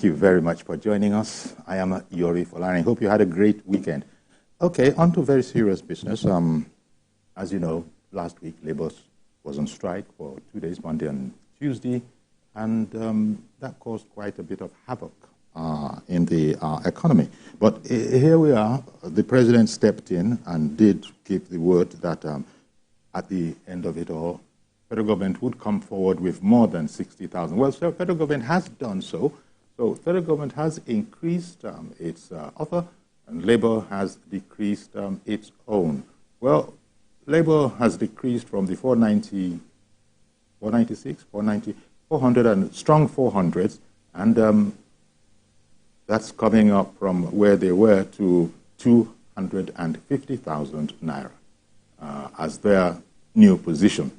Thank you very much for joining us. I am Yori Folani. I hope you had a great weekend. Okay, on to very serious business. As you know, last week, Labour was on strike for 2 days, Monday and Tuesday, and that caused quite a bit of havoc in the economy. But here we are. The president stepped in and did give the word that at the end of it all, federal government would come forward with more than 60,000. Well, so federal government has done so. So federal government has increased its offer, and Labour has decreased its own. Well, Labour has decreased from the 496, 490, 400 and strong 400s, and that's coming up from where they were to 250,000 naira as their new position.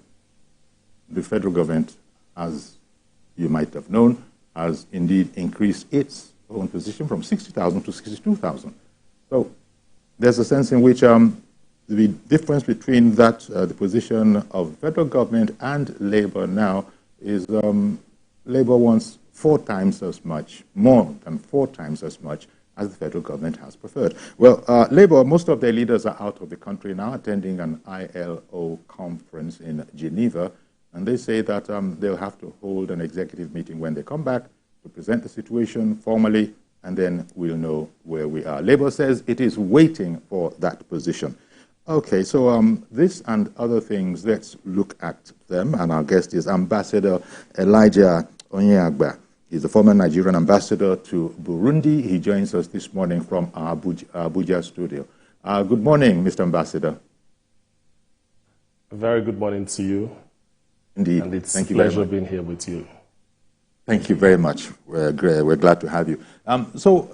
The federal government, as you might have known, has indeed increased its own position from 60,000 to 62,000. So there's a sense in which the difference between that, the position of federal government and Labour now is Labour wants 4 times as much, more than 4 times as much as the federal government has preferred. Well, Labour, most of their leaders are out of the country now, attending an ILO conference in Geneva. And they say that they'll have to hold an executive meeting when they come back to present the situation formally, and then we'll know where we are. Labour says it is waiting for that position. Okay, so this and other things, let's look at them. And our guest is Ambassador Elijah Onyeagba. He's the former Nigerian ambassador to Burundi. He joins us this morning from our Abuja studio. Good morning, Mr. Ambassador. A very good morning to you. Indeed. And it's a pleasure being here with you. Thank you very much. We're glad to have you. So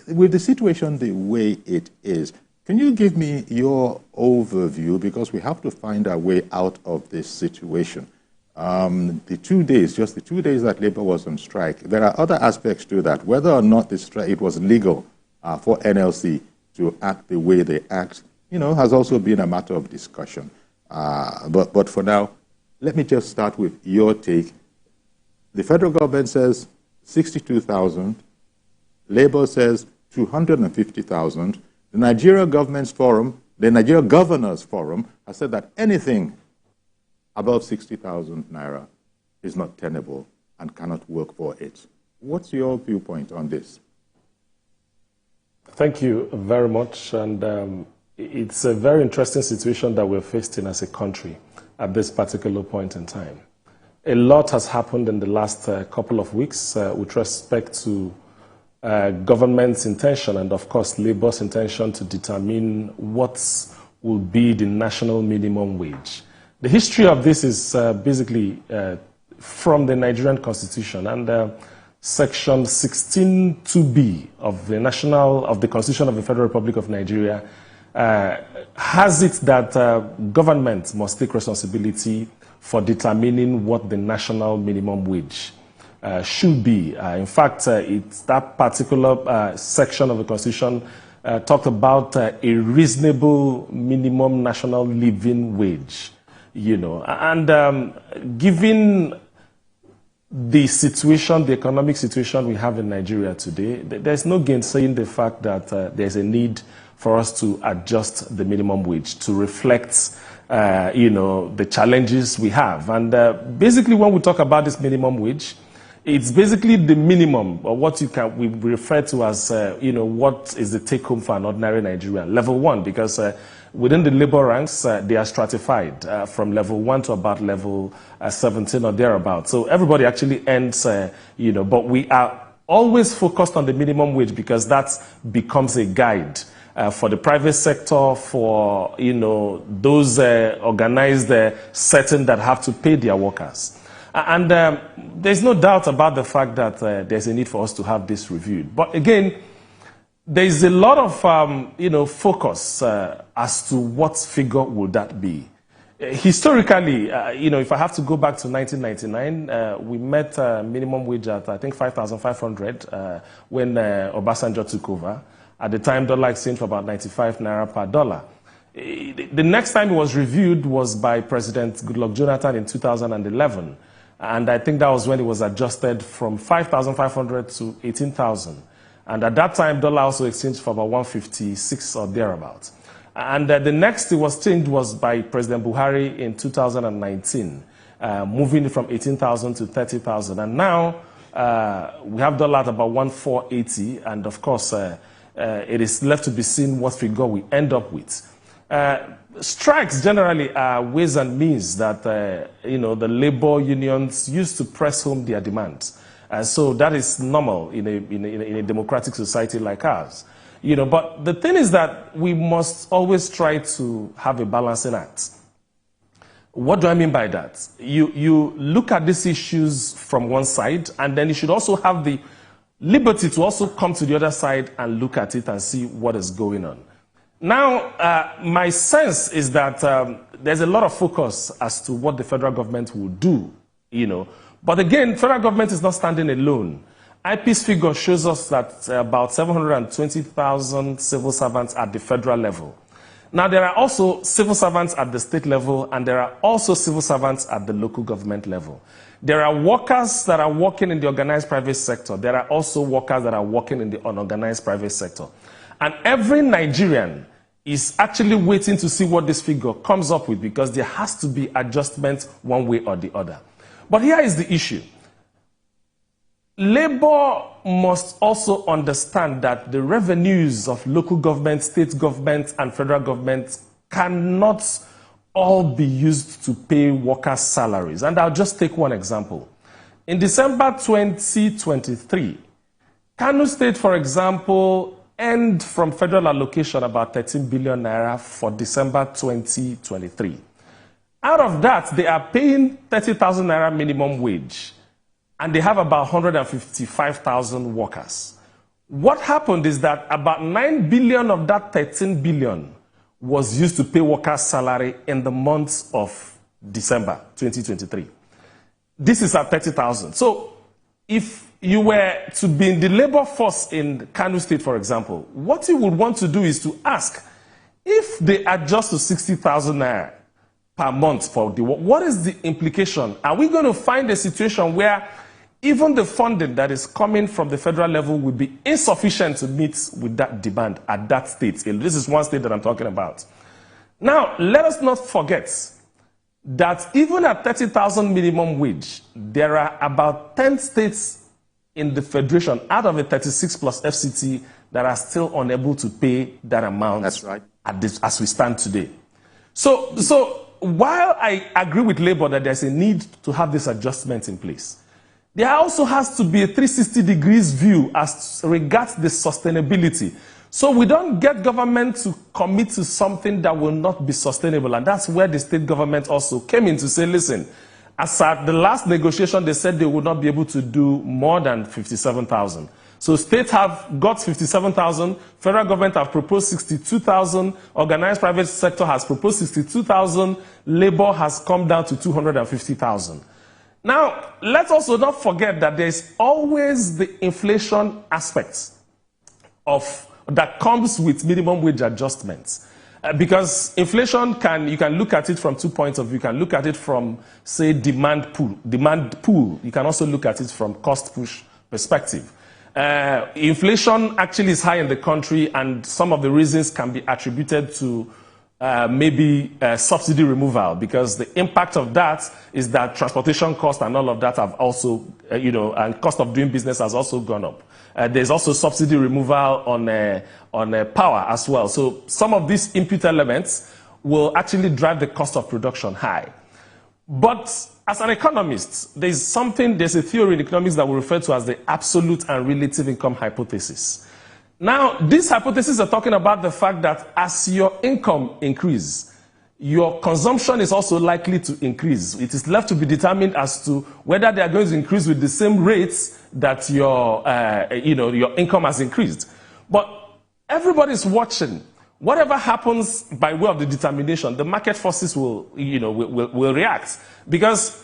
with the situation the way it is, can you give me your overview, because we have to find our way out of this situation. The 2 days, just the 2 days that Labour was on strike, there are other aspects to that. Whether or not the strike, it was legal for NLC to act the way they act, has also been a matter of discussion. But for now, let me just start with your take. The federal government says 62,000. Labour says 250,000. The Nigeria Governors Forum has said that anything above 60,000 naira is not tenable and cannot work for it. What's your viewpoint on this? Thank you very much. And it's a very interesting situation that we're faced in as a country at this particular point in time. A lot has happened in the last couple of weeks with respect to government's intention and, of course, Labour's intention to determine what will be the national minimum wage. The history of this is basically from the Nigerian Constitution, and Section 16(2)(b) of the Constitution of the Federal Republic of Nigeria has it that government must take responsibility for determining what the national minimum wage should be. In fact, it's that particular section of the Constitution talked about a reasonable minimum national living wage, and given the situation, the economic situation we have in Nigeria today, there's no gainsaying the fact that there's a need for us to adjust the minimum wage to reflect, the challenges we have. And basically, when we talk about this minimum wage, it's basically the minimum, or what we refer to as, what is the take-home for an ordinary Nigerian. Level 1, because within the labor ranks, they are stratified from level 1 to about level 17 or thereabouts. So everybody actually earns, but we are always focused on the minimum wage because that becomes a guide for the private sector, for those organized setting that have to pay their workers. And there's no doubt about the fact that there's a need for us to have this reviewed. But again, there's a lot of focus as to what figure would that be. Historically, if I have to go back to 1999, we met minimum wage at, I think, 5,500 when Obasanjo took over. At the time, dollar exchange for about 95 naira per dollar. The next time it was reviewed was by President Goodluck Jonathan in 2011. And I think that was when it was adjusted from 5,500 to 18,000. And at that time, dollar also exchanged for about 156 or thereabouts. And the next it was changed was by President Buhari in 2019, moving it from 18,000 to 30,000. And now we have dollar at about 1,480, and of course, it is left to be seen what figure we end up with. Strikes generally are ways and means that the labor unions use to press home their demands. So that is normal in a democratic society like ours. But the thing is that we must always try to have a balancing act. What do I mean by that? You look at these issues from one side, and then you should also have the liberty to also come to the other side and look at it and see what is going on. Now, my sense is that there's a lot of focus as to what the federal government will do, But again, federal government is not standing alone. IP's figure shows us that about 720,000 civil servants at the federal level. Now, there are also civil servants at the state level, and there are also civil servants at the local government level. There are workers that are working in the organized private sector. There are also workers that are working in the unorganized private sector. And every Nigerian is actually waiting to see what this figure comes up with, because there has to be adjustment one way or the other. But here is the issue. Labor must also understand that the revenues of local government, state government, and federal government cannot all be used to pay workers' salaries. And I'll just take one example. In December 2023, Kano State, for example, earned from federal allocation about 13 billion naira for December 2023. Out of that, they are paying 30,000 naira minimum wage, and they have about 155,000 workers. What happened is that about 9 billion of that 13 billion was used to pay workers' salary in the month of December 2023. This is at 30,000. So if you were to be in the labor force in Kano State, for example, what you would want to do is to ask, if they adjust to 60,000 naira per month for the work, what is the implication? Are we going to find a situation where even the funding that is coming from the federal level will be insufficient to meet with that demand at that state? This is one state that I'm talking about. Now, let us not forget that even at 30,000 minimum wage, there are about 10 states in the federation out of the 36 plus FCT that are still unable to pay that amount. That's right. As we stand today. So while I agree with Labour that there's a need to have this adjustment in place, there also has to be a 360 degrees view as regards the sustainability. So we don't get government to commit to something that will not be sustainable. And that's where the state government also came in to say, listen, as at the last negotiation, they said they would not be able to do more than 57,000. So states have got 57,000, federal government have proposed 62,000, organized private sector has proposed 62,000, labor has come down to 250,000. Now, let's also not forget that there's always the inflation aspect that comes with minimum wage adjustments. Because inflation you can look at it from 2 points of view. You can look at it from, say, demand pool. You can also look at it from cost push perspective. Inflation actually is high in the country, and some of the reasons can be attributed to maybe subsidy removal, because the impact of that is that transportation costs and all of that have also, and cost of doing business has also gone up. There's also subsidy removal on power as well. So some of these input elements will actually drive the cost of production high. But as an economist, there's a theory in economics that we refer to as the absolute and relative income hypothesis. Now, this hypothesis are talking about the fact that as your income increases, your consumption is also likely to increase. It is left to be determined as to whether they are going to increase with the same rates that your income has increased. But everybody's watching. Whatever happens by way of the determination, the market forces will react, because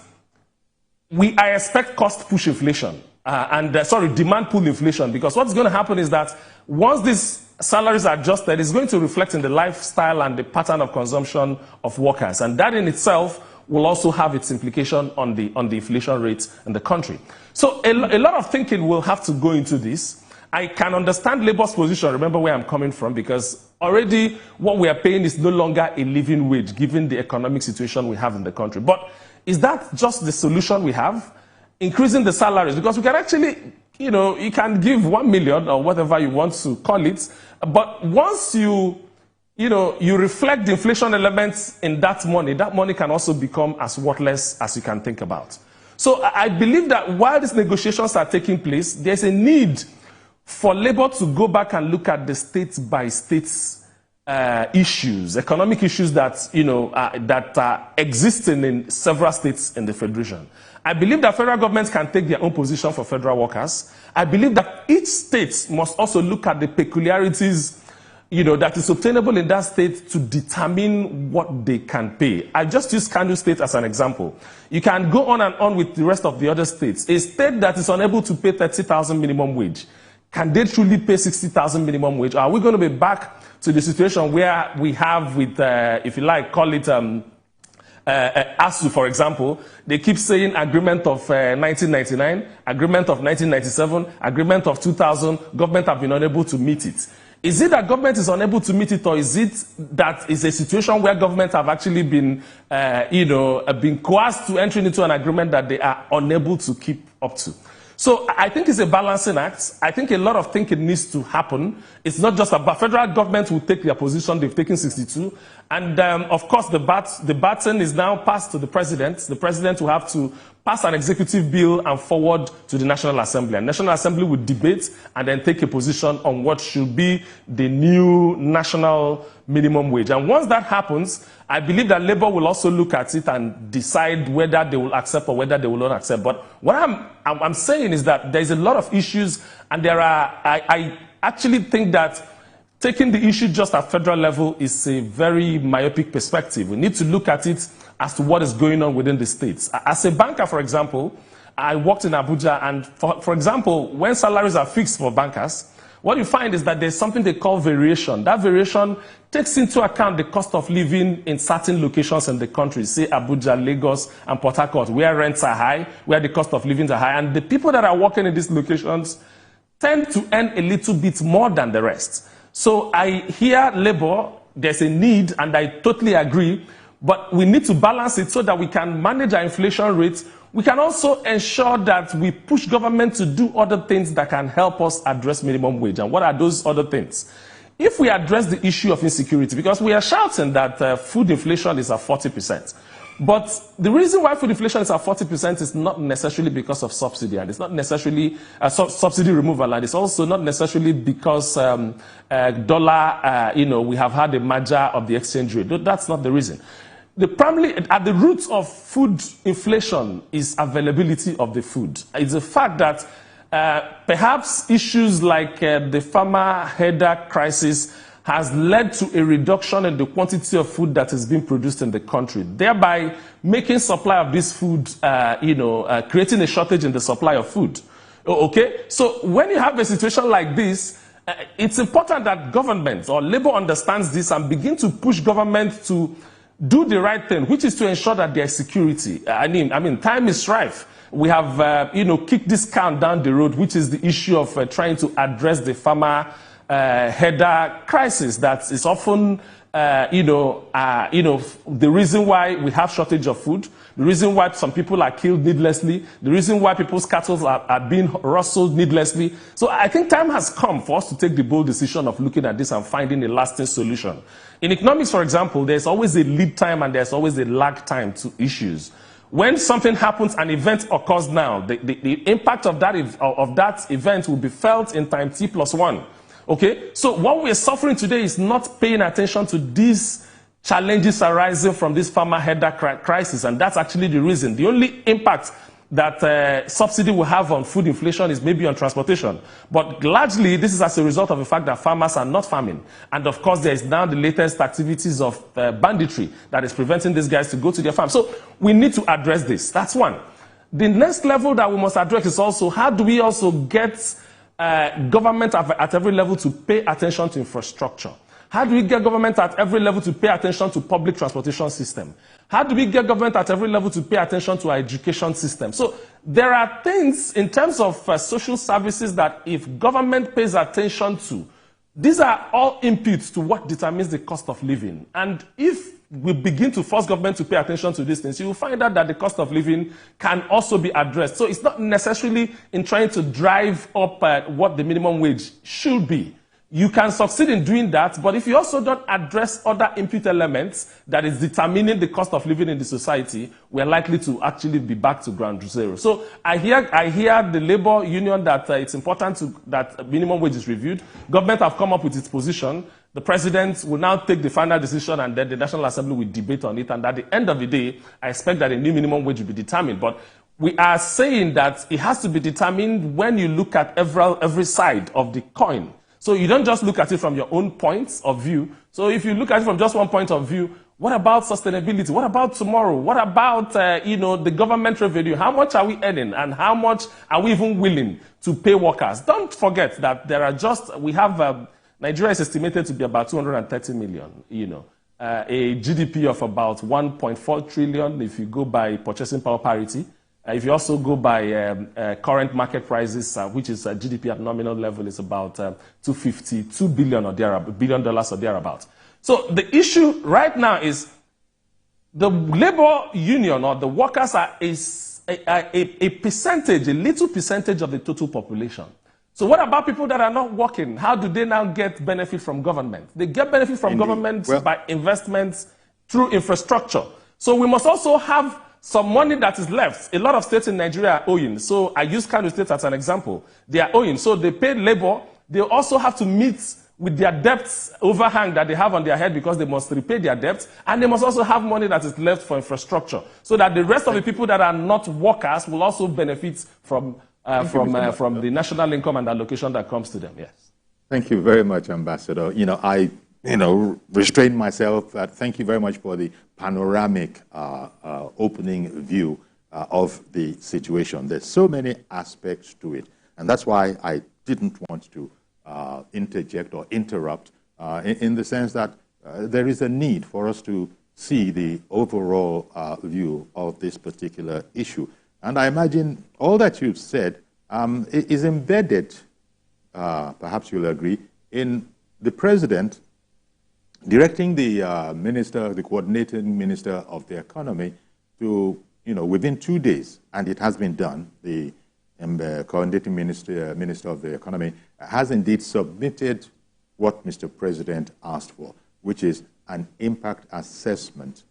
I expect cost push inflation. Demand pull inflation, because what's going to happen is that once these salaries are adjusted, it's going to reflect in the lifestyle and the pattern of consumption of workers. And that in itself will also have its implication on the inflation rate in the country. So a lot of thinking will have to go into this. I can understand Labour's position, remember where I'm coming from, because already what we are paying is no longer a living wage, given the economic situation we have in the country. But is that just the solution we have? Increasing the salaries? Because we can actually, you can give 1 million or whatever you want to call it, but once you reflect the inflation elements in that money can also become as worthless as you can think about. So I believe that while these negotiations are taking place, there's a need for Labour to go back and look at the state-by-state issues, economic issues that, that are existing in several states in the Federation. I believe that federal governments can take their own position for federal workers. I believe that each state must also look at the peculiarities, that is obtainable in that state to determine what they can pay. I just use Kano State as an example. You can go on and on with the rest of the other states. A state that is unable to pay 30,000 minimum wage, can they truly pay 60,000 minimum wage? Or are we going to be back to the situation where we have with, if you like, call it ASU, for example? They keep saying agreement of 1999, agreement of 1997, agreement of 2000. Government have been unable to meet it. Is it that government is unable to meet it, or is it that it's a situation where government have actually been, been coerced to entering into an agreement that they are unable to keep up to? So I think it's a balancing act. I think a lot of thinking needs to happen. It's not just about federal government will take their position. They've taken 62. And of course, the baton is now passed to the president. The president will have to pass an executive bill and forward to the National Assembly. And National Assembly will debate and then take a position on what should be the new national minimum wage. And once that happens, I believe that Labour will also look at it and decide whether they will accept or whether they will not accept. But what I'm saying is that there's a lot of issues, and I actually think that taking the issue just at federal level is a very myopic perspective. We need to look at it as to what is going on within the states. As a banker, for example, I worked in Abuja, and for example, when salaries are fixed for bankers, what you find is that there's something they call variation. That variation takes into account the cost of living in certain locations in the country, say Abuja, Lagos, and Port Harcourt, where rents are high, where the cost of living are high, and the people that are working in these locations tend to earn a little bit more than the rest. So I hear Labour, there's a need, and I totally agree, but we need to balance it so that we can manage our inflation rates. We can also ensure that we push government to do other things that can help us address minimum wage. And what are those other things? If we address the issue of insecurity, because we are shouting that food inflation is at 40%. But the reason why food inflation is at 40% is not necessarily because of subsidy, and it's not necessarily subsidy removal, and it's also not necessarily because dollar, we have had a merger of the exchange rate. That's not the reason. At the roots of food inflation is availability of the food. It's the fact that perhaps issues like the farmer header crisis has led to a reduction in the quantity of food that is being produced in the country, thereby making supply of this food, creating a shortage in the supply of food. Okay? So when you have a situation like this, it's important that government or Labour understands this and begin to push government to do the right thing, which is to ensure that there is security. I mean, time is rife. We have, kicked this can down the road, which is the issue of trying to address the farmer header crisis that is often, the reason why we have shortage of food, the reason why some people are killed needlessly, the reason why people's cattle are being rustled needlessly. So I think time has come for us to take the bold decision of looking at this and finding a lasting solution. In economics, for example, there's always a lead time and there's always a lag time to issues. When something happens, an event occurs now, the impact of that event will be felt in time t+1. Okay? So what we're suffering today is not paying attention to these challenges arising from this farmer header crisis, and that's actually the reason. The only impact that subsidy will have on food inflation is maybe on transportation. But largely, this is as a result of the fact that farmers are not farming. And of course, there is now the latest activities of banditry that is preventing these guys to go to their farm. So we need to address this. That's one. The next level that we must address is also, how do we also get government at every level to pay attention to infrastructure? How do we get government at every level to pay attention to public transportation system? How do we get government at every level to pay attention to our education system? So there are things in terms of social services that if government pays attention to, these are all inputs to what determines the cost of living. And if we begin to force government to pay attention to these things, you will find out that the cost of living can also be addressed. So it's not necessarily in trying to drive up what the minimum wage should be. You can succeed in doing that, but if you also don't address other input elements that is determining the cost of living in the society, we're likely to actually be back to ground zero. So I hear the labor union that it's important that minimum wage is reviewed. Government have come up with its position. The president will now take the final decision, and then the National Assembly will debate on it. And at the end of the day, I expect that a new minimum wage will be determined. But we are saying that it has to be determined when you look at every side of the coin. So you don't just look at it from your own points of view. So if you look at it from just one point of view, what about sustainability? What about tomorrow? What about, the government revenue? How much are we earning? And how much are we even willing to pay workers? Don't forget that Nigeria is estimated to be about 230 million, a GDP of about 1.4 trillion if you go by purchasing power parity. If you also go by current market prices, which is GDP at nominal level, is about $252 billion or thereabouts. So the issue right now is the labor union or the workers are a percentage, a little percentage of the total population. So what about people that are not working? How do they now get benefit from government? They get benefit from government by investments through infrastructure. So we must also have some money that is left. A lot of states in Nigeria are owing. So I use Kano State as an example. They are owing. So they pay labor. They also have to meet with their debts overhang that they have on their head because they must repay their debts. And they must also have money that is left for infrastructure. So that the rest of the people that are not workers will also benefit from the national income and allocation that comes to them. Yes. Thank you very much, Ambassador. I restrain myself. Thank you very much for the panoramic opening view of the situation. There's so many aspects to it, and that's why I didn't want to interject or interrupt in the sense that there is a need for us to see the overall view of this particular issue. And I imagine all that you've said is embedded, perhaps you'll agree, in the president directing the the coordinating minister of the economy to, within 2 days, and it has been done, the coordinating minister of the economy has indeed submitted what Mr. President asked for, which is an impact assessment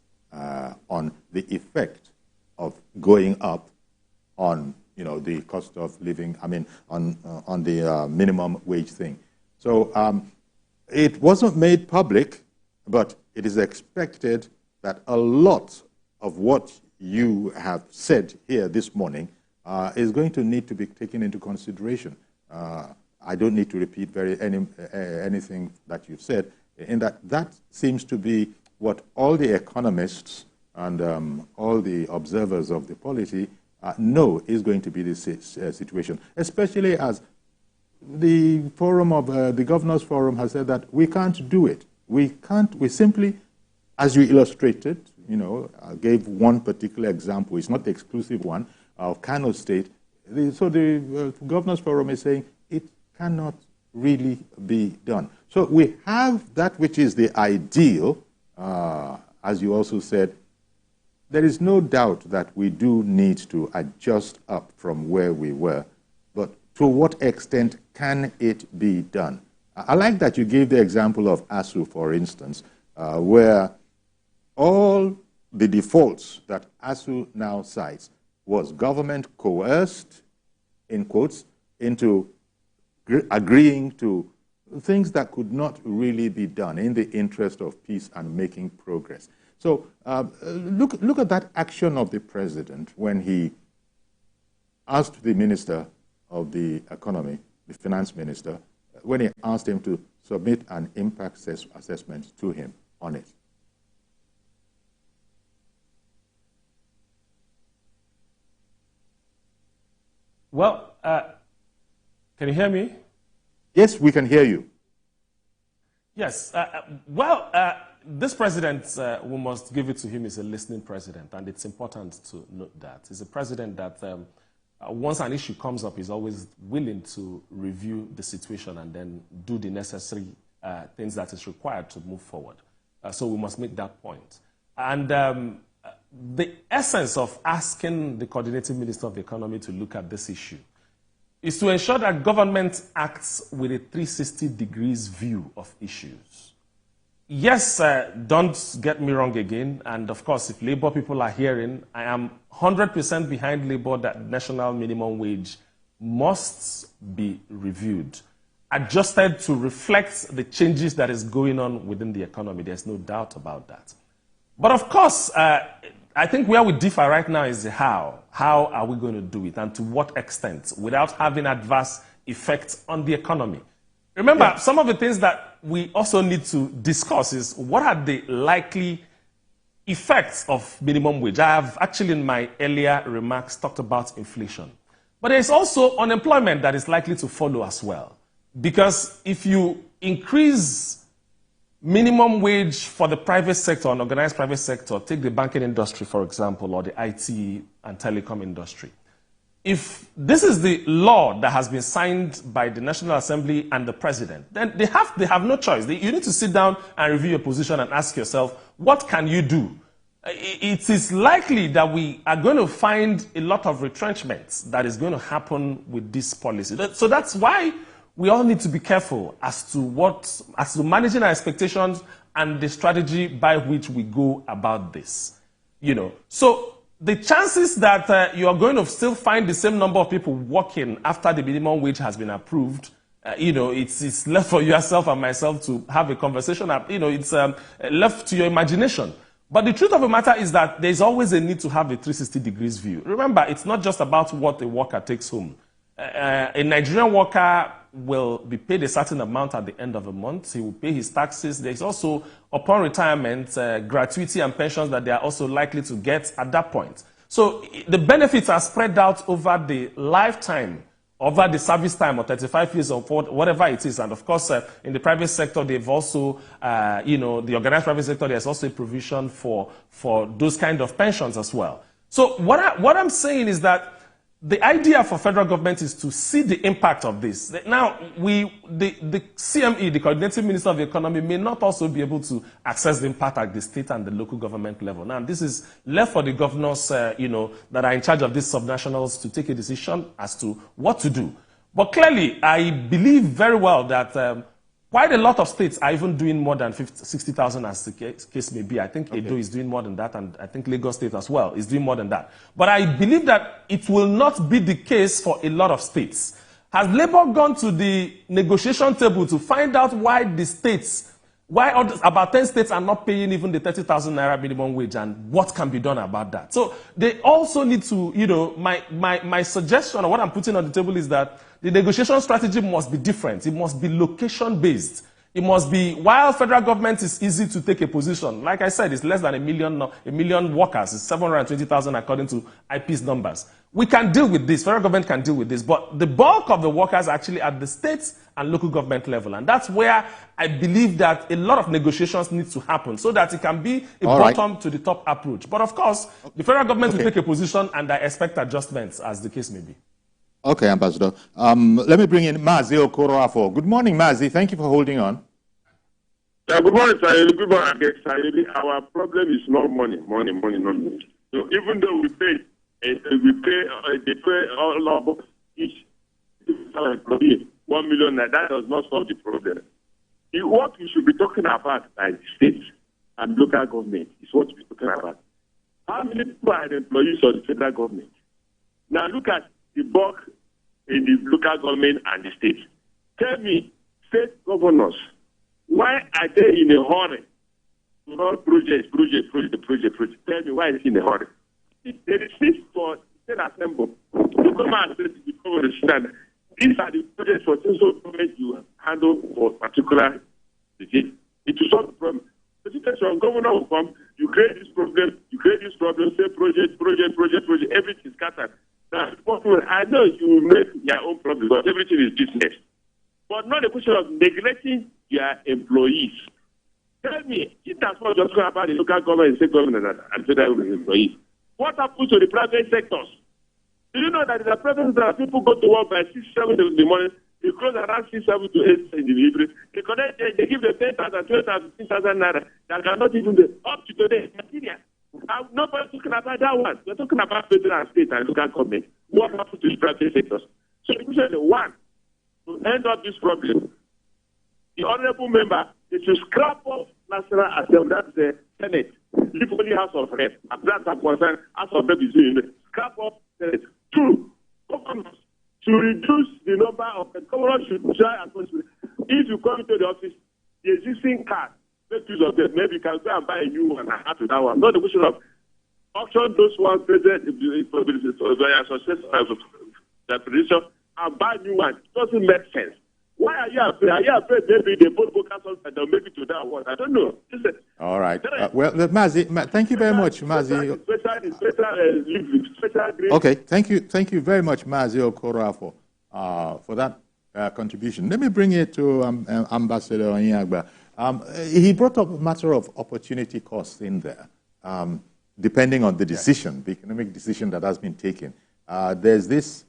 on the effect of going up on, the cost of living, on the minimum wage thing. So it wasn't made public, but it is expected that a lot of what you have said here this morning is going to need to be taken into consideration. I don't need to repeat anything that you've said, in that seems to be what all the economists and all the observers of the polity know is going to be the situation, especially as the forum of the Governors Forum has said that we can't do it. We simply, as you illustrated, I gave one particular example, it's not the exclusive one, of Kano State. So the Governors Forum is saying it cannot really be done. So we have that which is the ideal, as you also said. There is no doubt that we do need to adjust up from where we were, but to what extent can it be done? I like that you gave the example of ASU, for instance, where all the defaults that ASU now cites was government coerced, in quotes, into agreeing to things that could not really be done in the interest of peace and making progress. So look at that action of the president when he asked the minister of the economy, the finance minister, when he asked him to submit an impact assessment to him on it. Well, can you hear me? Yes, we can hear you. Yes. This president, we must give it to him, is a listening president, and it's important to note that. He's a president that once an issue comes up, he's always willing to review the situation and then do the necessary things that is required to move forward. So we must make that point. And the essence of asking the coordinating minister of the economy to look at this issue is to ensure that government acts with a 360 degrees view of issues. Yes, don't get me wrong again. And of course, if Labour people are hearing, I am 100% behind Labour that national minimum wage must be reviewed, adjusted to reflect the changes that is going on within the economy. There's no doubt about that. But of course, I think where we differ right now is the how. How are we going to do it, and to what extent, without having adverse effects on the economy? Remember, some of the things that we also need to discuss is what are the likely effects of minimum wage. I have actually in my earlier remarks talked about inflation. But there is also unemployment that is likely to follow as well. Because if you increase minimum wage for the private sector, an organized private sector, take the banking industry, for example, or the IT and telecom industry. If this is the law that has been signed by the National Assembly and the President, then they have no choice. You need to sit down and review your position and ask yourself, what can you do? It is likely that we are going to find a lot of retrenchments that is going to happen with this policy. So that's why we all need to be careful as to managing our expectations and the strategy by which we go about this. So the chances that you are going to still find the same number of people working after the minimum wage has been approved, it's left for yourself and myself to have a conversation. It's left to your imagination. But the truth of the matter is that there's always a need to have a 360 degrees view. Remember, it's not just about what a worker takes home. A Nigerian worker will be paid a certain amount at the end of the month. He will pay his taxes. There's also, upon retirement, gratuity and pensions that they are also likely to get at that point. So the benefits are spread out over the lifetime, over the service time of 35 years or whatever it is. And of course, in the private sector, they've also, the organized private sector, there's also a provision for those kind of pensions as well. So what I'm saying is that the idea for federal government is to see the impact of this. Now, the CME, the Coordinating Minister of the Economy, may not also be able to access the impact at the state and the local government level. Now, this is left for the governors, that are in charge of these subnationals to take a decision as to what to do. But clearly, I believe very well that quite a lot of states are even doing more than 60,000 as the case may be. I think Edo is doing more than that, and I think Lagos State as well is doing more than that. But I believe that it will not be the case for a lot of states. Has Labour gone to the negotiation table to find out why about 10 states are not paying even the 30,000 naira minimum wage, and what can be done about that? So they also need to, my suggestion or what I'm putting on the table is that the negotiation strategy must be different. It must be location-based. It must be, while federal government is easy to take a position, like I said, it's less than a million workers. It's 720,000 according to IP's numbers. We can deal with this. Federal government can deal with this. But the bulk of the workers are actually at the state and local government level. And that's where I believe that a lot of negotiations need to happen so that it can be a bottom to the top approach. But of course, the federal government will take a position, and I expect adjustments as the case may be. Okay, Ambassador. Let me bring in Mazi Okoroafo. Good morning, Mazi. Thank you for holding on. Yeah, good morning, sir. Good morning, sir. Our problem is not money. So even though we pay all of each 1 million, that does not solve the problem. What we should be talking about as states and local government is what we're talking about. How many people are employees of the federal government? Now look at the bulk in the local government and the state. Tell me, state governors, why are they in a hurry to run project? Tell me, why is it in a hurry? They resist for state assembly. These are the projects for central government you handle for particular state. It will solve the problem. The situation governor will come, you create this problem, say project, everything is scattered. Now, I know you make your own problem because everything is business. but not a question of neglecting your employees. Tell me, it has not just gone about the local government, state government, and federal employees. What happens to the private sectors? Do you know that in the private sector, people go to work by 6, 7 in the morning, they close around 6, 7 to 8 in the evening. They connect, they give them 10,000, 12,000, 15,000 naira. That cannot even be up to today. Material. Nobody's talking about that one. We're talking about federal and state and local government. What happens to the private sectors? So the question is, one, to end up this problem, the honorable member, they should scrap off National Assembly, that's the Senate, leave only House of Reps. After that concern, House of Reps is doing it. Scrap off Senate. Two, governors to reduce the number of governors should try as much. If you come into the office, the existing card, make use of them. Maybe you can go and buy a new one and add to that one. Not the question of auction those ones present the position and buy new one. It doesn't make sense. Why are you afraid? Are you afraid maybe they both focus on and they'll make it to that one? I don't know. Listen. All right. Well, Mazi, thank you very much, Mazi. Okay, thank you very much, Mazi Okora, for that contribution. Let me bring it to Ambassador Onyagba. He brought up a matter of opportunity costs in there, depending on the decision, the economic decision that has been taken. There's this,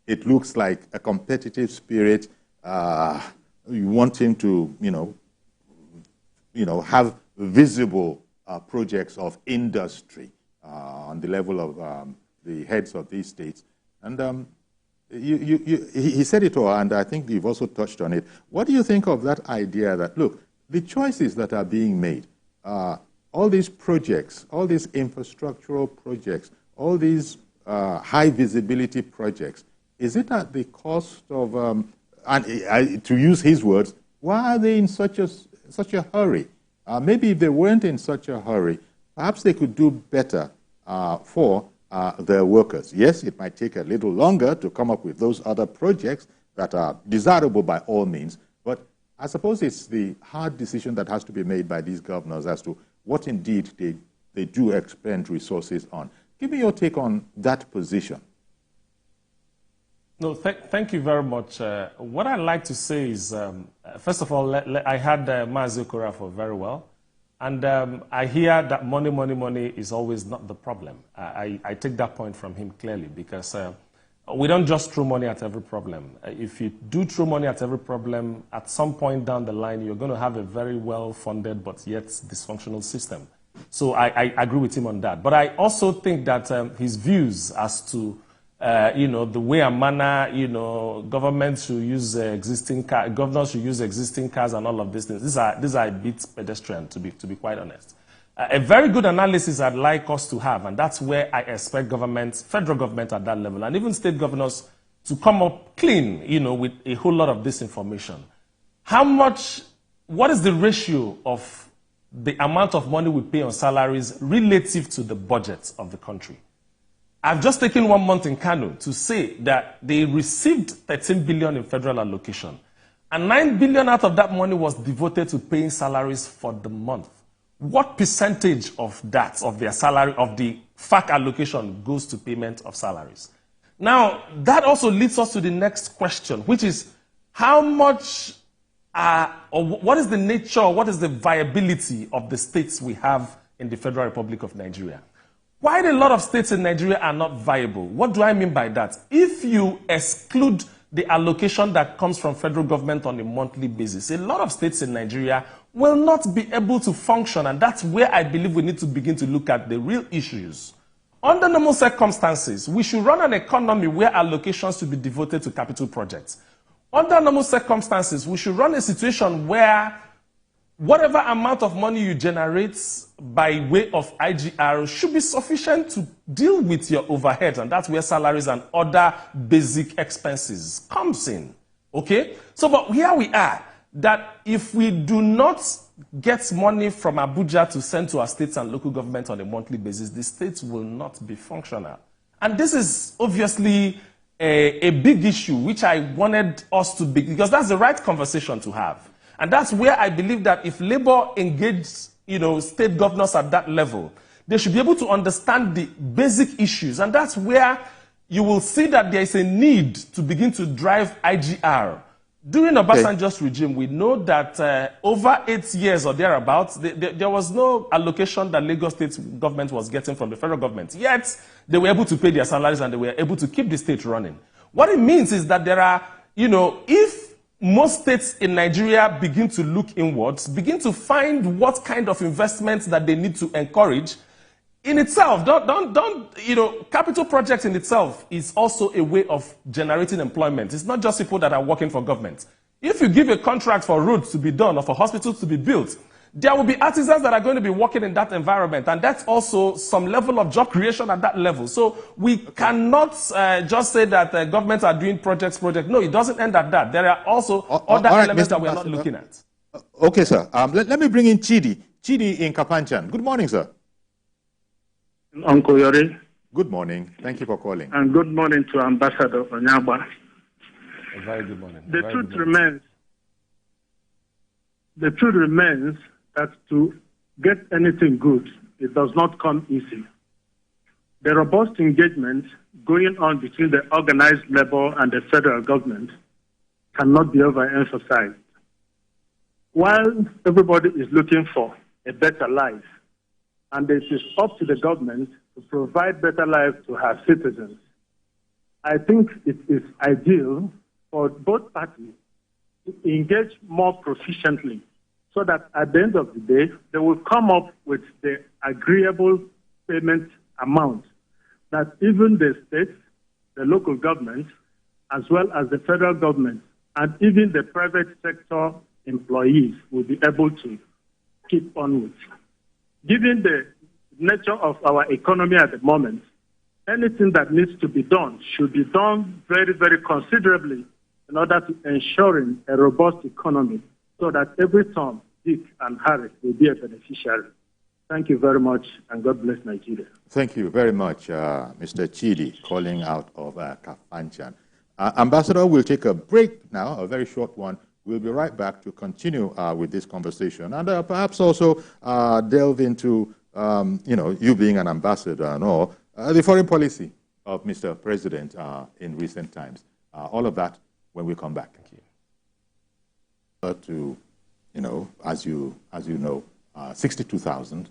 it looks like a competitive spirit. You want him to, have visible projects of industry on the level of the heads of these states. And he said it all, and I think you've also touched on it. What do you think of that idea that, look, the choices that are being made, all these projects, all these infrastructural projects, all these high visibility projects, is it at the cost of, and to use his words, why are they in such a hurry? Maybe if they weren't in such a hurry, perhaps they could do better for their workers. Yes, it might take a little longer to come up with those other projects that are desirable by all means, but I suppose it's the hard decision that has to be made by these governors as to what indeed they do expend resources on. Give me your take on that position. No, thank you very much. What I'd like to say is, first of all, I had Mazi Okora for very well. And I hear that money is always not the problem. I take that point from him clearly because we don't just throw money at every problem. If you do throw money at every problem, at some point down the line, you're going to have a very well-funded but yet dysfunctional system. So I agree with him on that. But I also think that his views as to the way and manner, governments should use existing cars, governors should use existing cars and all of these things. These are a bit pedestrian, to be quite honest. A very good analysis I'd like us to have, and that's where I expect governments, federal government at that level, and even state governors to come up clean, with a whole lot of this information. What is the ratio of the amount of money we pay on salaries relative to the budget of the country? I've just taken 1 month in Kano to say that they received 13 billion in federal allocation, and 9 billion out of that money was devoted to paying salaries for the month. What percentage of that, of their salary, of the FAC allocation goes to payment of salaries? Now, that also leads us to the next question, which is how much, or what is the nature, what is the viability of the states we have in the Federal Republic of Nigeria? Why a lot of states in Nigeria are not viable? What do I mean by that? If you exclude the allocation that comes from federal government on a monthly basis, a lot of states in Nigeria will not be able to function, and that's where I believe we need to begin to look at the real issues. Under normal circumstances, we should run an economy where allocations should be devoted to capital projects. Under normal circumstances, we should run a situation where whatever amount of money you generate by way of IGR should be sufficient to deal with your overhead, and that's where salaries and other basic expenses comes in. Okay? So, but here we are, that if we do not get money from Abuja to send to our states and local government on a monthly basis, the states will not be functional. And this is obviously a big issue, which I wanted us to be, because that's the right conversation to have. And that's where I believe that if Labour engaged, state governors at that level, they should be able to understand the basic issues. And that's where you will see that there is a need to begin to drive IGR During Obasanjo's regime, we know that over 8 years or thereabouts, there was no allocation that Lagos State government was getting from the federal government. Yet, they were able to pay their salaries and they were able to keep the state running. What it means is that there are, if most states in Nigeria begin to look inwards, begin to find what kind of investments that they need to encourage, in itself, capital projects in itself is also a way of generating employment. It's not just people that are working for government. If you give a contract for roads to be done or for hospitals to be built, there will be artisans that are going to be working in that environment, and that's also some level of job creation at that level. So we cannot just say that governments are doing projects. No, it doesn't end at that. There are also other elements that we are not looking at. Okay, sir. Let me bring in Chidi. Chidi in Kapanchan. Good morning, sir. Uncle Yori. Good morning. Thank you for calling. And good morning to Ambassador Onyagba. A very good morning. The truth remains that to get anything good, it does not come easy. The robust engagement going on between the organized labor and the federal government cannot be overemphasized. While everybody is looking for a better life, and it is up to the government to provide better life to her citizens, I think it is ideal for both parties to engage more proficiently so that at the end of the day, they will come up with the agreeable payment amount that even the states, the local government, as well as the federal government, and even the private sector employees will be able to keep on with. Given the nature of our economy at the moment, anything that needs to be done should be done very, very considerably in order to ensuring a robust economy so that every Tom, Dick, and Harry will be a beneficiary. Thank you very much, and God bless Nigeria. Thank you very much, Mr. Chidi, calling out of Kapanchan. Ambassador, we'll take a break now, a very short one. We'll be right back to continue with this conversation and perhaps also delve into, you being an ambassador and all, the foreign policy of Mr. President in recent times. All of that when we come back. Thank you. As you know, 62,000.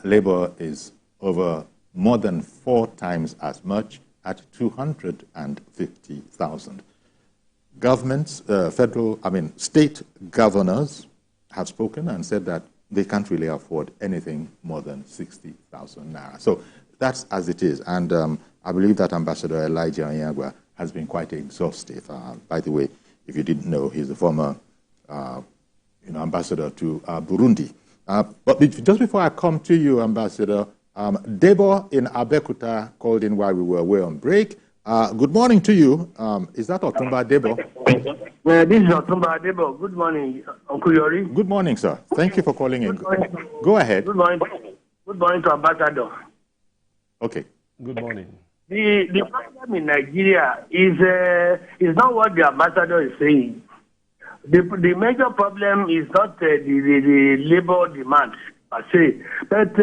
Labor is over more than 4 times as much at 250,000. Governments, state governors have spoken and said that they can't really afford anything more than 60,000 naira. So that's as it is. And I believe that Ambassador Elijah Onyagba has been quite exhaustive. By the way, if you didn't know, he's a former ambassador to Burundi. But just before I come to you, Ambassador, Debo in Abekuta called in while we were away on break. Good morning to you. Is that Otumba Debo? Well, this is Otumba Debo. Good morning, Uncle Yori. Good morning, sir. Thank you for calling in. Go ahead. Good morning. Good morning to Ambassador. Okay. Good morning. The problem in Nigeria is not what the ambassador is saying. The major problem is not the labor demand per se, but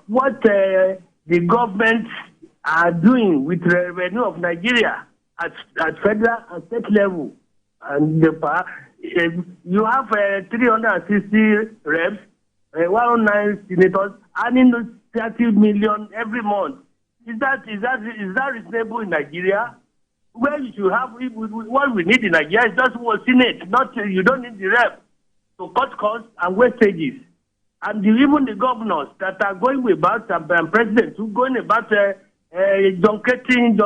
what the government are doing with the revenue of Nigeria at federal and state level. And you have 360 reps, 109 senators, earning 30 million every month. Is that reasonable in Nigeria? Where you should have what we need in Nigeria is just one Senate. You don't need the rep to cut costs and wastages. And even the governors that are going about and presidents who are going about junketing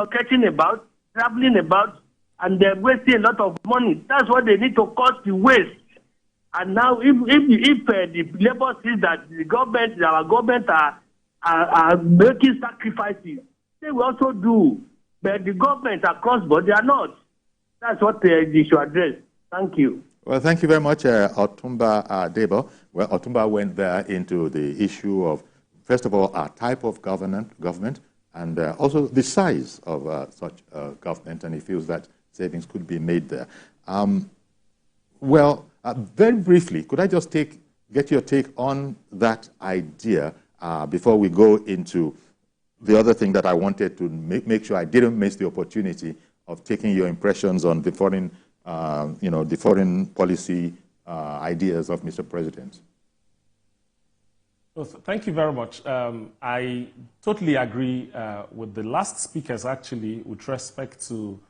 about, traveling about, and they're wasting a lot of money. That's what they need to cut the waste. And now, if the labor sees that our government are making sacrifices, they will also do. But the government across board, they are not. That's what they should address. Thank you. Well, thank you very much, Otumba Debo. Well, Otumba went there into the issue of, first of all, our type of government, and also the size of such government, and he feels that savings could be made there. Very briefly, could I just get your take on that idea before we go into the other thing that I wanted to make sure I didn't miss the opportunity of taking your impressions on the foreign the foreign policy ideas of Mr. President? Well, thank you very much. I totally agree with the last speakers, actually, with respect to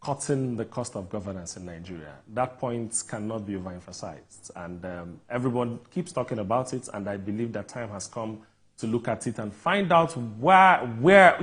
cutting the cost of governance in Nigeria. That point cannot be overemphasized. And everyone keeps talking about it, and I believe that time has come to look at it and find out where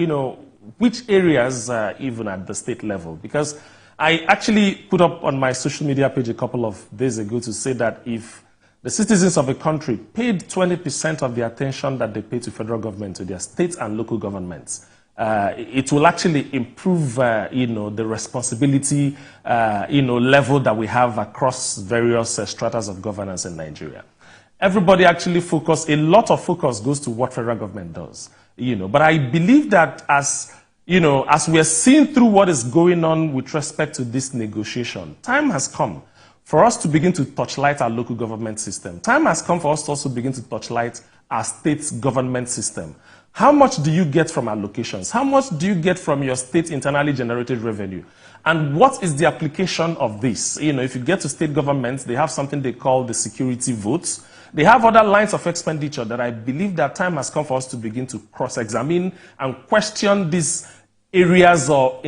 which areas, even at the state level. Because I actually put up on my social media page a couple of days ago to say that if the citizens of a country paid 20% of the attention that they pay to federal government, to their state and local governments, it will actually improve, the responsibility, level that we have across various stratas of governance in Nigeria. Everybody actually a lot of focus goes to what federal government does, But I believe that as we are seeing through what is going on with respect to this negotiation, time has come for us to begin to touchlight our local government system. Time has come for us to also begin to touchlight our state government system. How much do you get from allocations? How much do you get from your state internally generated revenue? And what is the application of this? If you get to state governments, they have something they call the security votes. They have other lines of expenditure that I believe that time has come for us to begin to cross-examine and question these areas or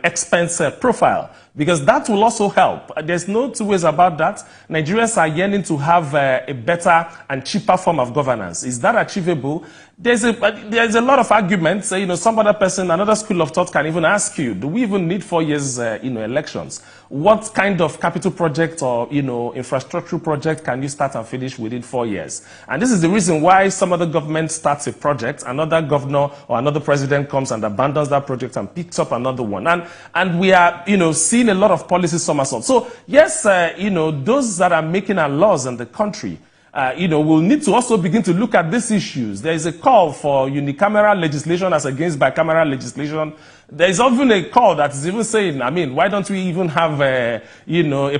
expense profile, because that will also help. There's no two ways about that. Nigerians are yearning to have a better and cheaper form of governance. Is that achievable? There's a lot of arguments. Some other person, another school of thought can even ask you, do we even need 4 years, elections? What kind of capital project or, infrastructure project can you start and finish within 4 years? And this is the reason why some other government starts a project, another governor or another president comes and abandons that project and picks up another one. And we are, seeing a lot of policy somersaults. So yes, those that are making our laws in the country, we'll need to also begin to look at these issues. There is a call for unicameral legislation as against bicameral legislation. There is even a call that is even saying, why don't we even have a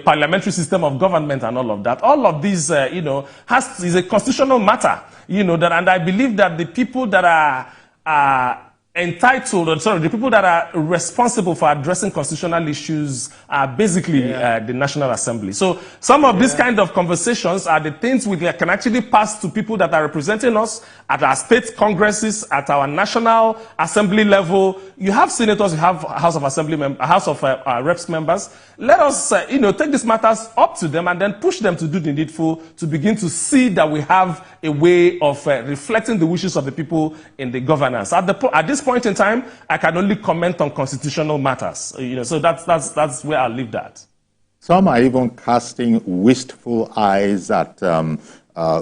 parliamentary system of government and all of that? All of these, is a constitutional matter, and I believe that the people that are the people that are responsible for addressing constitutional issues are basically the National Assembly. So some of these kind of conversations are the things we can actually pass to people that are representing us at our state congresses, at our National Assembly level. You have senators, you have House of Assembly House of Reps members. Let us, take these matters up to them and then push them to do the needful to begin to see that we have a way of reflecting the wishes of the people in the governance. At this point in time, I can only comment on constitutional matters. So that's where I'll leave that. Some are even casting wistful eyes at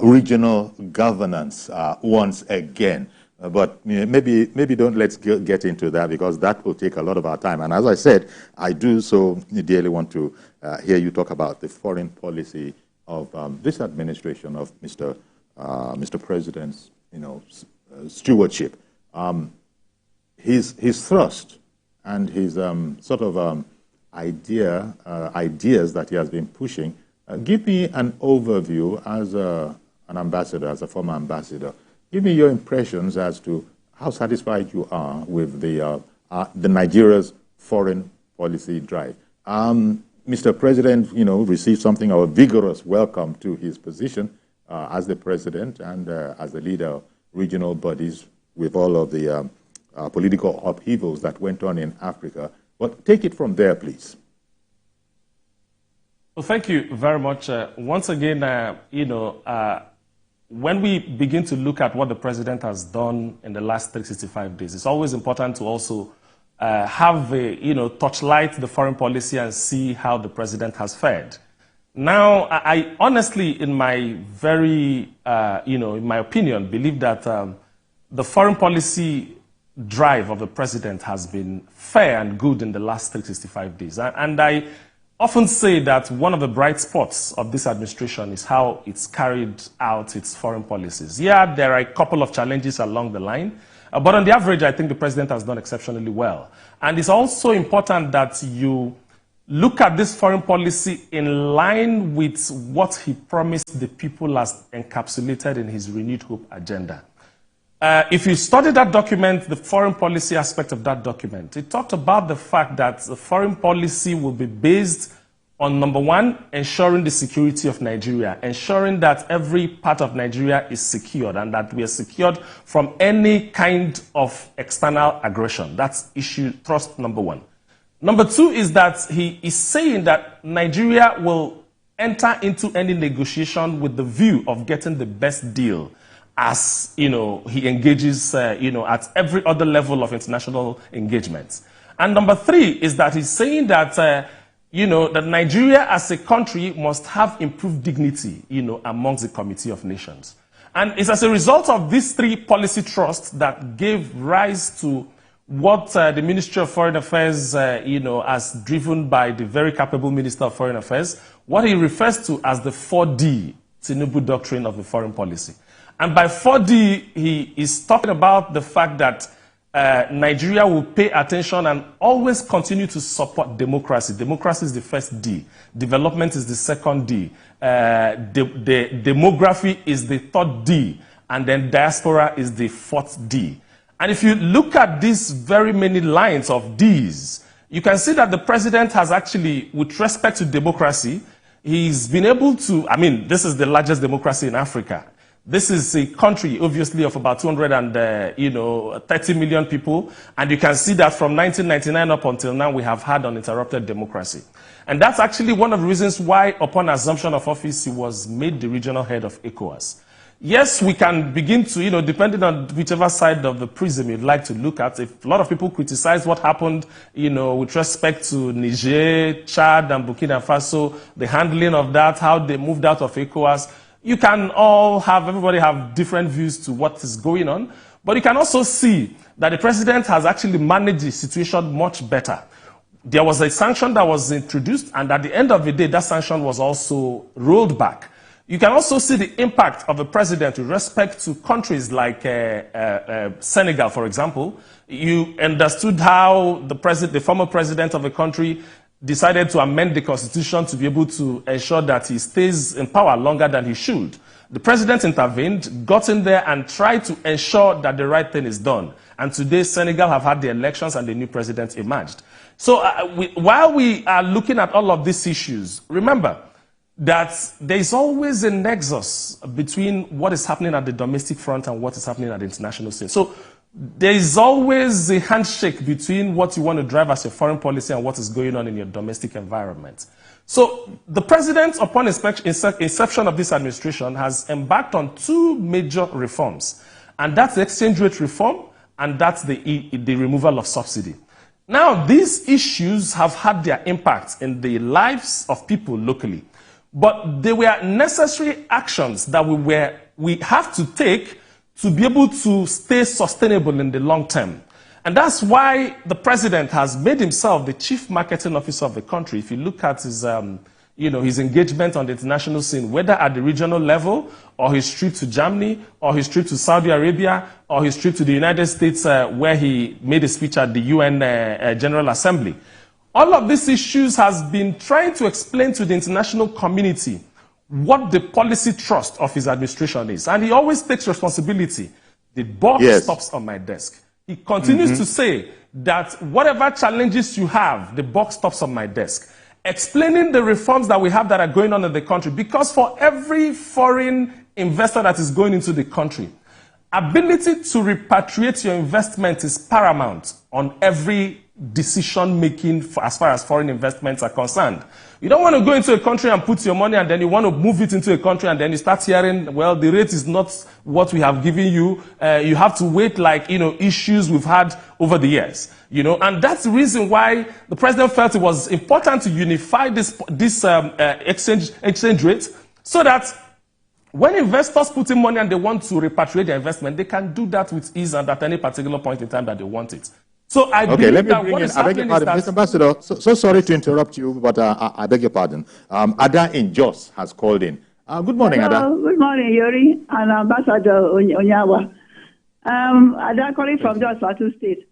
regional governance once again. But maybe let's get into that, because that will take a lot of our time. And as I said, I do so dearly want to hear you talk about the foreign policy of this administration of Mr. President's stewardship. His thrust and his ideas that he has been pushing. Give me an overview as an ambassador, as a former ambassador. Give me your impressions as to how satisfied you are with the Nigeria's foreign policy drive. Mr. President, received something of a vigorous welcome to his position as the president and as the leader of regional bodies with all of the political upheavals that went on in Africa. But take it from there, please. Well, thank you very much. Once again, when we begin to look at what the president has done in the last 365 days, it's always important to also have touchlight the foreign policy and see how the president has fared. Now, I honestly, in my very, in my opinion, believe that the foreign policy drive of the president has been fair and good in the last 365 days. And I often say that one of the bright spots of this administration is how it's carried out its foreign policies. Yeah, there are a couple of challenges along the line, but on the average, I think the president has done exceptionally well. And it's also important that you look at this foreign policy in line with what he promised the people as encapsulated in his Renewed Hope agenda. if you study that document, the foreign policy aspect of that document, it talked about the fact that the foreign policy will be based on, number one, ensuring the security of Nigeria, ensuring that every part of Nigeria is secured and that we are secured from any kind of external aggression. That's issue thrust number one. Number two is that he is saying that Nigeria will enter into any negotiation with the view of getting the best deal as, he engages, at every other level of international engagement. And number three is that he's saying that, that Nigeria as a country must have improved dignity, amongst the Committee of Nations. And it's as a result of these three policy trusts that gave rise to what the Ministry of Foreign Affairs, as driven by the very capable Minister of Foreign Affairs, what he refers to as the 4D Tinubu doctrine of the foreign policy. And by 4D, he is talking about the fact that Nigeria will pay attention and always continue to support democracy. Democracy is the first D. Development is the second D. The demography is the third D. And then diaspora is the fourth D. And if you look at these very many lines of Ds, you can see that the president has actually, with respect to democracy, he's been able to, this is the largest democracy in Africa. This is a country, obviously, of about 230 million people. And you can see that from 1999 up until now, we have had uninterrupted democracy. And that's actually one of the reasons why, upon assumption of office, he was made the regional head of ECOWAS. Yes, we can begin to, depending on whichever side of the prism you'd like to look at, if a lot of people criticize what happened, with respect to Niger, Chad, and Burkina Faso, the handling of that, how they moved out of ECOWAS, you can everybody have different views to what is going on, but you can also see that the president has actually managed the situation much better. There was a sanction that was introduced, and at the end of the day, that sanction was also rolled back. You can also see the impact of the president with respect to countries like Senegal, for example. You understood how the former president of the country decided to amend the constitution to be able to ensure that he stays in power longer than he should. The president intervened, got in there, and tried to ensure that the right thing is done. And today, Senegal have had the elections and the new president emerged. So while we are looking at all of these issues, remember that there is always a nexus between what is happening at the domestic front and what is happening at the international scene. So there is always a handshake between what you want to drive as your foreign policy and what is going on in your domestic environment. So the president, upon inception of this administration, has embarked on two major reforms. And that's the exchange rate reform, and that's the removal of subsidy. Now, these issues have had their impact in the lives of people locally. But they were necessary actions that we have to take to be able to stay sustainable in the long term. And that's why the president has made himself the chief marketing officer of the country. If you look at his, his engagement on the international scene, whether at the regional level, or his trip to Germany, or his trip to Saudi Arabia, or his trip to the United States, where he made a speech at the UN General Assembly. All of these issues has been trying to explain to the international community what the policy trust of his administration is. And he always takes responsibility. The buck stops on my desk. He continues to say that whatever challenges you have, the buck stops on my desk. Explaining the reforms that we have that are going on in the country. Because for every foreign investor that is going into the country, ability to repatriate your investment is paramount on every decision-making as far as foreign investments are concerned. You don't want to go into a country and put your money and then you want to move it into a country and then you start hearing, well, the rate is not what we have given you. You have to wait like, issues we've had over the years. And that's the reason why the president felt it was important to unify this exchange rate so that when investors put in money and they want to repatriate their investment, they can do that with ease and at any particular point in time that they want it. So I believe that what is happening is that... Mr. Ambassador, so sorry to interrupt you, but I beg your pardon. Ada in Jos has called in. Good morning, Ada. Good morning, Yuri and Ambassador Onyawa. Ada calling from Jos Plateau State.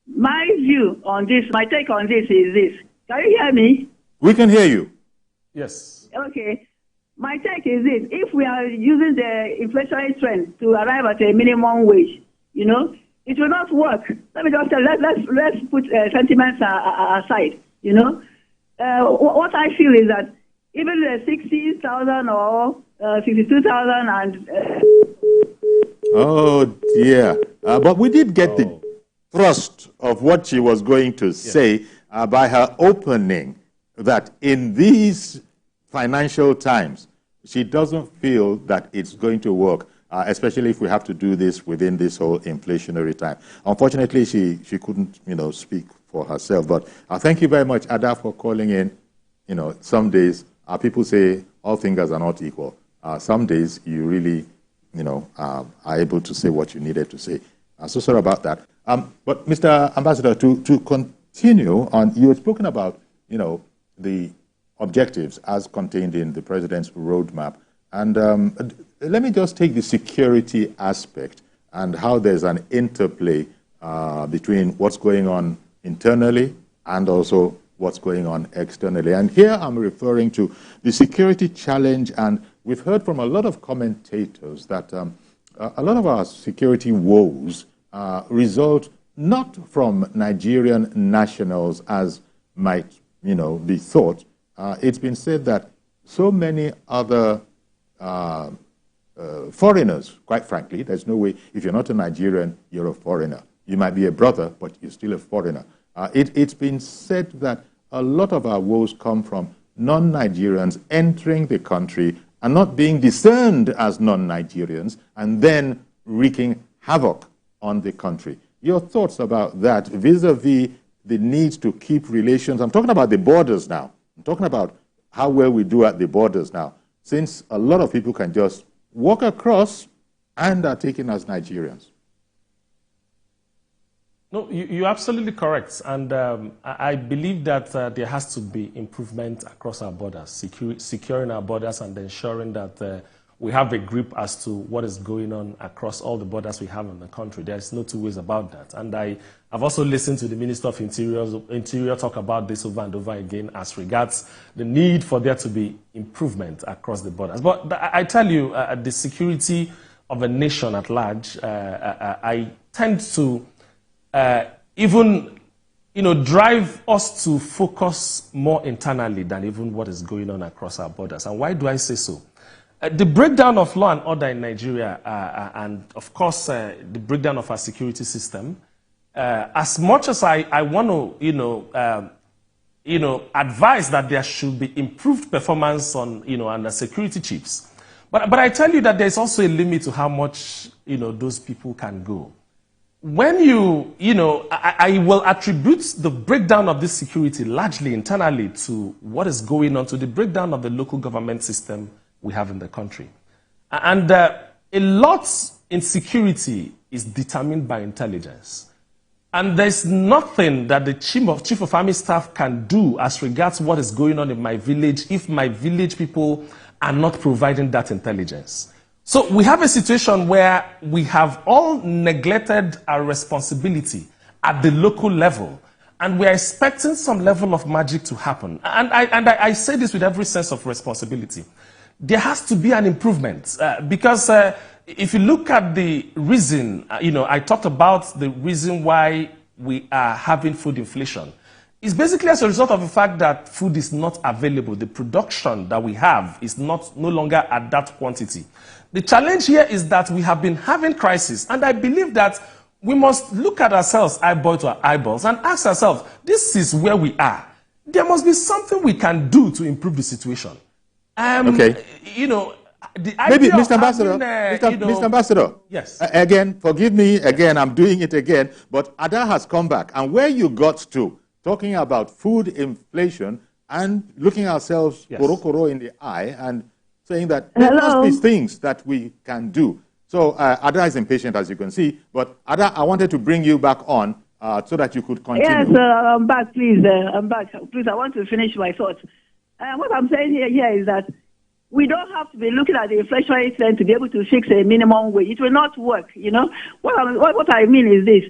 My view on this, my take on this is this. Can you hear me? We can hear you. Yes. Okay. My take is this. If we are using the inflationary trend to arrive at a minimum wage, you know. It will not work. Let me just tell. Let's put sentiments aside. You know, what I feel is that even the 60,000 or 62,000 and. Oh dear! But we did get the thrust of what she was going to say by her opening, that in these financial times, she doesn't feel that it's going to work. Especially if we have to do this within this whole inflationary time. Unfortunately, she couldn't, speak for herself. But thank you very much, Ada, for calling in. Some days people say all fingers are not equal. Some days you really, are able to say what you needed to say. So sorry about that. But Mr. Ambassador, to continue on, you had spoken about, the objectives as contained in the president's roadmap. And let me just take the security aspect and how there's an interplay between what's going on internally and also what's going on externally. And here I'm referring to the security challenge, and we've heard from a lot of commentators that a lot of our security woes result not from Nigerian nationals as might, be thought. It's been said that so many other foreigners, quite frankly, there's no way, if you're not a Nigerian, you're a foreigner. You might be a brother, but you're still a foreigner. It's been said that a lot of our woes come from non-Nigerians entering the country and not being discerned as non-Nigerians and then wreaking havoc on the country. Your thoughts about that vis-a-vis the need to keep relations? I'm talking about the borders now. I'm talking about how well we do at the borders now, since a lot of people can just walk across and are taken as Nigerians. No, you're absolutely correct. And I believe that there has to be improvement across our borders, securing our borders and ensuring that we have a grip as to what is going on across all the borders we have in the country. There's no two ways about that. And I've also listened to the Minister of Interior talk about this over and over again as regards the need for there to be improvement across the borders. But I tell you, the security of a nation at large, I tend to even drive us to focus more internally than even what is going on across our borders. And why do I say so? The breakdown of law and order in Nigeria, and of course the breakdown of our security system, as much as I want to, advise that there should be improved performance on, on the security chiefs, but I tell you that there's also a limit to how much, those people can go. When I will attribute the breakdown of this security largely internally to what is going on, to the breakdown of the local government system we have in the country. And a lot in security is determined by intelligence. And there's nothing that the chief of army staff can do as regards what is going on in my village if my village people are not providing that intelligence. So we have a situation where we have all neglected our responsibility at the local level, and we are expecting some level of magic to happen. And I say this with every sense of responsibility. There has to be an improvement because if you look at the reason, I talked about the reason why we are having food inflation. It's basically as a result of the fact that food is not available. The production that we have is no longer at that quantity. The challenge here is that we have been having crisis, and I believe that we must look at ourselves eyeball to eyeballs and ask ourselves, this is where we are. There must be something we can do to improve the situation. Okay. Maybe, Mr. Ambassador, Mr. Ambassador. Yes. Again, forgive me, again, I'm doing it again, but Ada has come back. And where you got to, talking about food inflation and looking ourselves koro in the eye and saying that there must be things that we can do. So Ada is impatient, as you can see, but Ada, I wanted to bring you back on so that you could continue. Yes, I'm back, please. I'm back. Please, I want to finish my thoughts. What I'm saying here is that we don't have to be looking at the inflationary trend to be able to fix a minimum wage. It will not work, What I mean is this.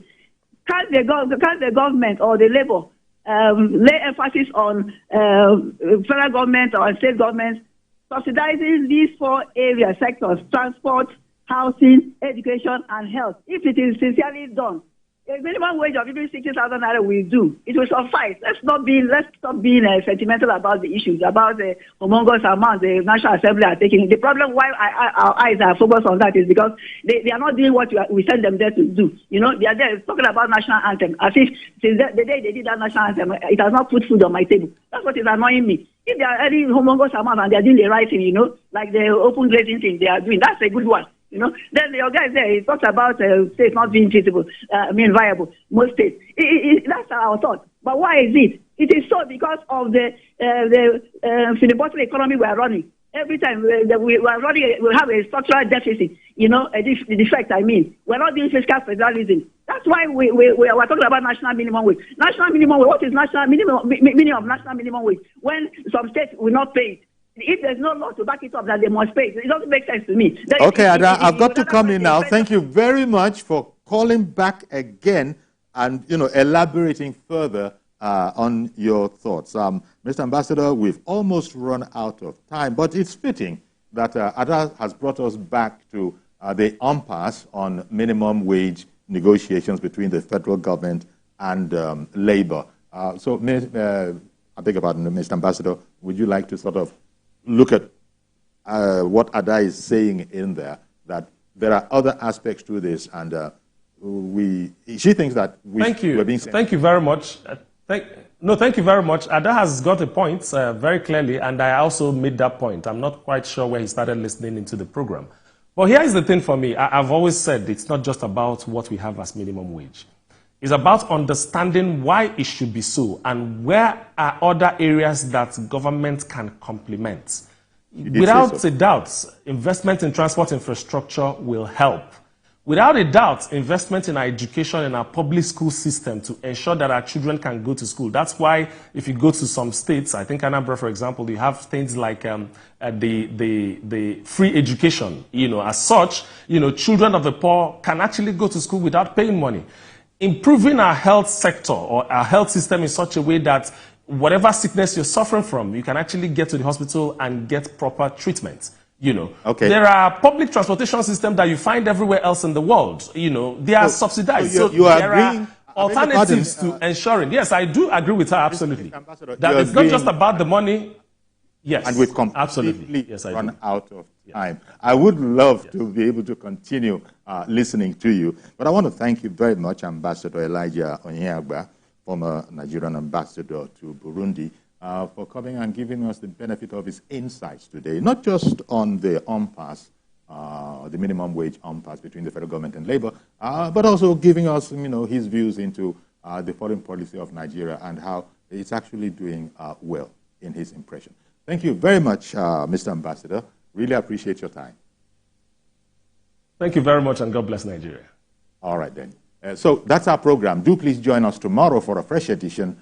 Can't the government or the labor lay emphasis on federal government or state government subsidizing these 4 area sectors, transport, housing, education, and health. If it is sincerely done, a minimum wage of even 60,000 naira will do. It will suffice. Let's stop being sentimental about the issues, about the humongous amount the National Assembly are taking. The problem why our eyes are focused on that is because they are not doing what we send them there to do. You know, they are there talking about national anthem as if since the day they did that national anthem, it has not put food on my table. That's what is annoying me. If they are earning humongous amount and they are doing the right thing, you know, like the open grazing thing they are doing, that's a good one. You know, then your guy there, he talks about states not being feasible, viable, most states. That's our thought. But why is it? It is so because of the filibuster economy we are running. Every time we are running, we have a structural deficit, you know, a defect, I mean. We're not doing fiscal federalism. That's why we are talking about national minimum wage. National minimum wage, what is national meaning of national minimum wage? When some states will not pay it. If there's no law to back it up that they must pay, it doesn't make sense to me. Okay, Ada, I've got to come in now. Thank you very much for calling back again and, you know, elaborating further on your thoughts. Mr. Ambassador, we've almost run out of time, but it's fitting that Ada has brought us back to the impasse on minimum wage negotiations between the federal government and labor. So, I beg your pardon, Mr. Ambassador, would you like to sort of look at what Ada is saying in there, that there are other aspects to this, and she thinks that we're being sent. Thank you very much. Thank you very much. Ada has got a point very clearly, and I also made that point. I'm not quite sure where he started listening into the program. But here is the thing for me. I've always said it's not just about what we have as minimum wage. It's about understanding why it should be so and where are other areas that government can complement. Without a doubt, investment in transport infrastructure will help. Without a doubt, investment in our education and our public school system to ensure that our children can go to school. That's why if you go to some states, I think Anambra, for example, you have things like the free education. You know, as such, you know, children of the poor can actually go to school without paying money. Improving our health sector or our health system in such a way that whatever sickness you're suffering from, you can actually get to the hospital and get proper treatment. You know, there are public transportation systems that you find everywhere else in the world. You know, they are subsidized. So there are alternatives to ensuring. Yes, I do agree with her absolutely. That it's not just about the money. Yes, and we've completely run out of time. I would love to be able to continue listening to you, but I want to thank you very much, Ambassador Elijah Onyeagba, former Nigerian ambassador to Burundi, for coming and giving us the benefit of his insights today, not just on the impasse, the minimum wage impasse between the federal government and labor, but also giving us, you know, his views into the foreign policy of Nigeria and how it's actually doing well in his impression. Thank you very much, Mr. Ambassador. Really appreciate your time. Thank you very much, and God bless Nigeria. All right, then. So that's our program. Do please join us tomorrow for a fresh edition